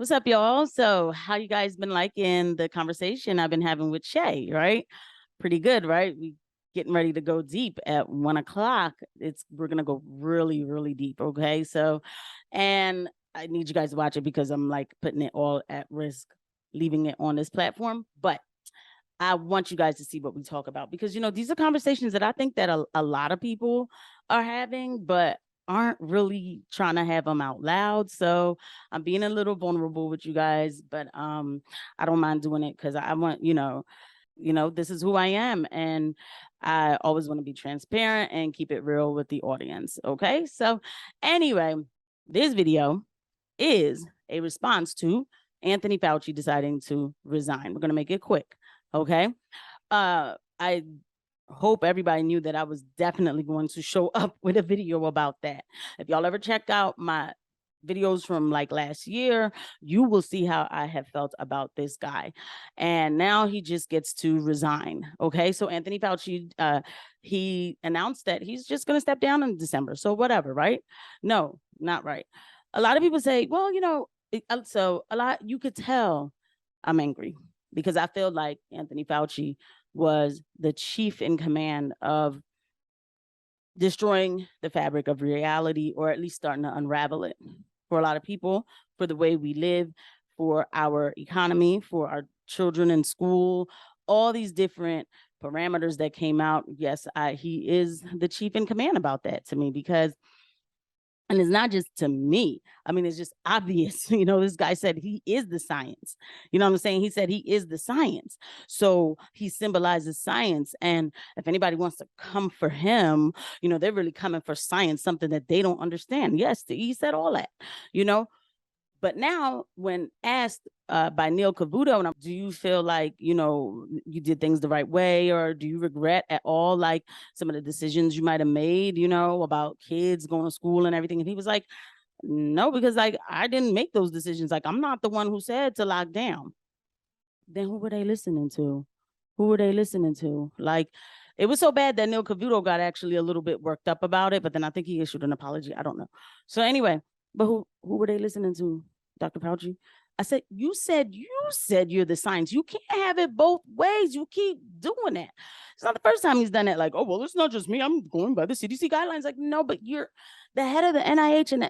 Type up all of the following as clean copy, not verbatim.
What's up, y'all? So how you guys been liking the conversation I've been having with Shay, right? Pretty good, right? We getting ready to go deep at 1 o'clock. We're gonna go really, really deep. Okay. So, and I need you guys to watch it because I'm like putting it all at risk, leaving it on this platform. But I want you guys to see what we talk about because these are conversations that I think that a lot of people are having, but aren't really trying to have them out loud. So I'm being a little vulnerable with you guys, but I don't mind doing it because I want, this is who I am. And I always want to be transparent and keep it real with the audience. Okay. So anyway, this video is a response to Anthony Fauci deciding to resign. We're going to make it quick. Okay. I hope everybody knew that I was definitely going to show up with a video about that. If y'all ever check out my videos from like last year, you will see how I have felt about this guy. And now he just gets to resign. Okay. So Anthony Fauci, he announced that he's just going to step down in December. So whatever, right? No, not right. A lot of people say, well, so a lot, you could tell I'm angry because I feel like Anthony Fauci was the chief in command of destroying the fabric of reality, or at least starting to unravel it for a lot of people, for the way we live, for our economy, for our children in school, all these different parameters that came out. Yes, he is the chief in command about that to me because and it's not just to me. I mean, it's just obvious. This guy said he is the science. You know what I'm saying? He said he is the science. So he symbolizes science. And if anybody wants to come for him, they're really coming for science, something that they don't understand. Yes, he said all that, you know. But now, when asked by Neil Cavuto, do you feel like, you did things the right way, or do you regret at all, like some of the decisions you might have made, about kids going to school and everything? And he was like, no, because like I didn't make those decisions. Like I'm not the one who said to lock down. Then who were they listening to? Who were they listening to? Like, it was so bad that Neil Cavuto got actually a little bit worked up about it, but then I think he issued an apology. I don't know. So anyway, but who were they listening to, Dr. Fauci? I said, you said you're the science. You can't have it both ways. You keep doing that. It's not the first time he's done it. Like, oh, well, it's not just me. I'm going by the CDC guidelines. Like, no, but you're the head of the NIH and the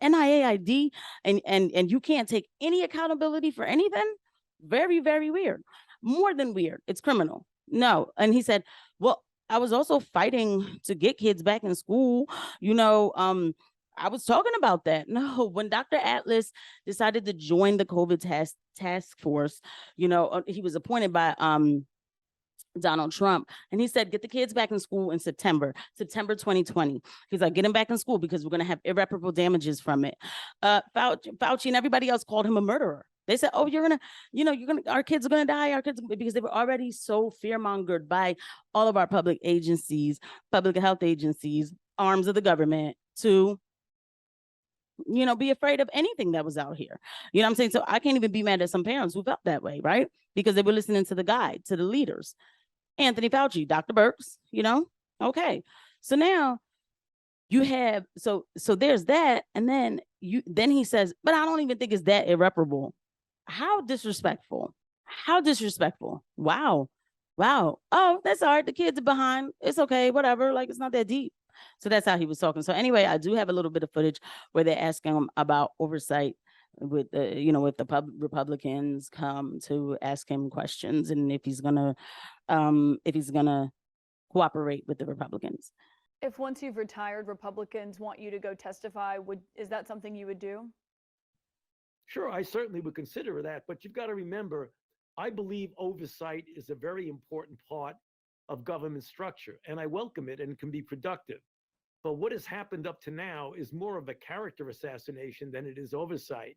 NIAID, and you can't take any accountability for anything. Very, very weird. More than weird. It's criminal. No. And he said, well, I was also fighting to get kids back in school. I was talking about that. No, when Dr. Atlas decided to join the COVID task force, he was appointed by Donald Trump, and he said, get the kids back in school in September 2020. He's like, get them back in school because we're going to have irreparable damages from it. Fauci and everybody else called him a murderer. They said, oh, our kids are going to die. Because they were already so fear-mongered by all of our public agencies, public health agencies, arms of the government to be afraid of anything that was out here. You know what I'm saying? So I can't even be mad at some parents who felt that way, right? Because they were listening to the guide, to the leaders. Anthony Fauci, Dr. Birx, okay. So now you have, so there's that. And then he says, but I don't even think it's that irreparable. How disrespectful. Wow. Oh, that's all right. The kids are behind. It's okay. Whatever. Like, it's not that deep. So that's how he was talking. So anyway, I do have a little bit of footage where they're asking him about oversight with if the Republicans come to ask him questions, and if he's gonna cooperate with the Republicans. If once you've retired, Republicans want you to go testify, is that something you would do? Sure, I certainly would consider that, but you've got to remember, I believe oversight is a very important part of government structure, and I welcome it and can be productive. But what has happened up to now is more of a character assassination than it is oversight.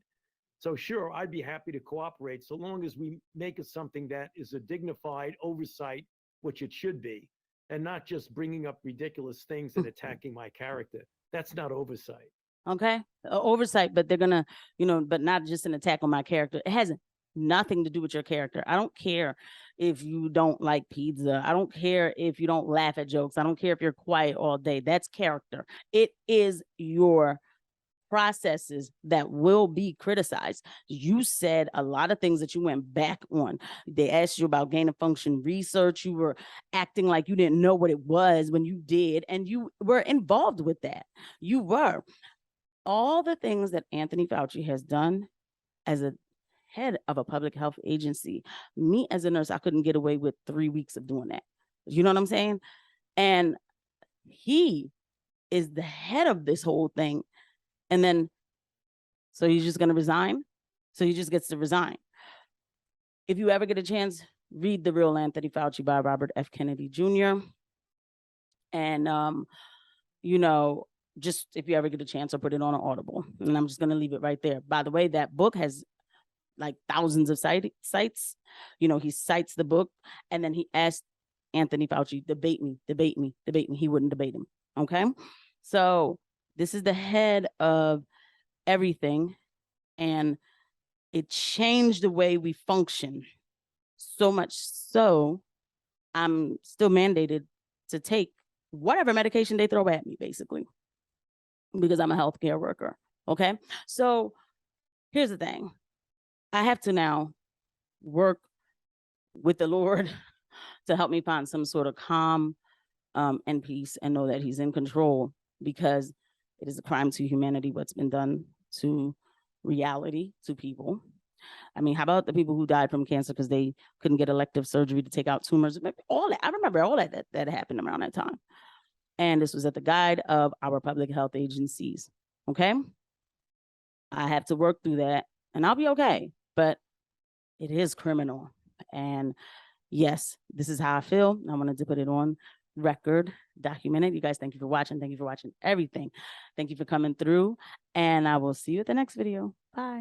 So sure, I'd be happy to cooperate so long as we make it something that is a dignified oversight, which it should be, and not just bringing up ridiculous things and attacking my character. That's not oversight. Okay, oversight, but they're gonna, but not just an attack on my character. It has nothing to do with your character. I don't care if you don't like pizza. I don't care if you don't laugh at jokes. I don't care if you're quiet all day. That's character. It is your processes that will be criticized. You said a lot of things that you went back on. They asked you about gain of function research. You were acting like you didn't know what it was when you did, and you were involved with that. You were. All the things that Anthony Fauci has done as a head of a public health agency, me as a nurse, I couldn't get away with 3 weeks of doing that. You know what I'm saying? And he is the head of this whole thing. And then, so he's just going to resign? So he just gets to resign. If you ever get a chance, read The Real Anthony Fauci by Robert F. Kennedy Jr. And, you know, just if you ever get a chance, I'll put it on an Audible. And I'm just going to leave it right there. By the way, that book has like thousands of sites. You know, he cites the book, and then he asked Anthony Fauci, debate me. He wouldn't debate him. Okay. So this is the head of everything, and it changed the way we function so much so I'm still mandated to take whatever medication they throw at me, basically, because I'm a healthcare worker. Okay. So here's the thing. I have to now work with the Lord to help me find some sort of calm and peace, and know that he's in control, because it is a crime to humanity what's been done to reality, to people. I mean, how about the people who died from cancer because they couldn't get elective surgery to take out tumors? All that, I remember all that happened around that time. And this was at the guide of our public health agencies. Okay. I have to work through that, and I'll be okay, but it is criminal. And yes, this is how I feel. I wanted to put it on record, documented. You guys, thank you for watching. Thank you for watching everything. Thank you for coming through, and I will see you at the next video. Bye.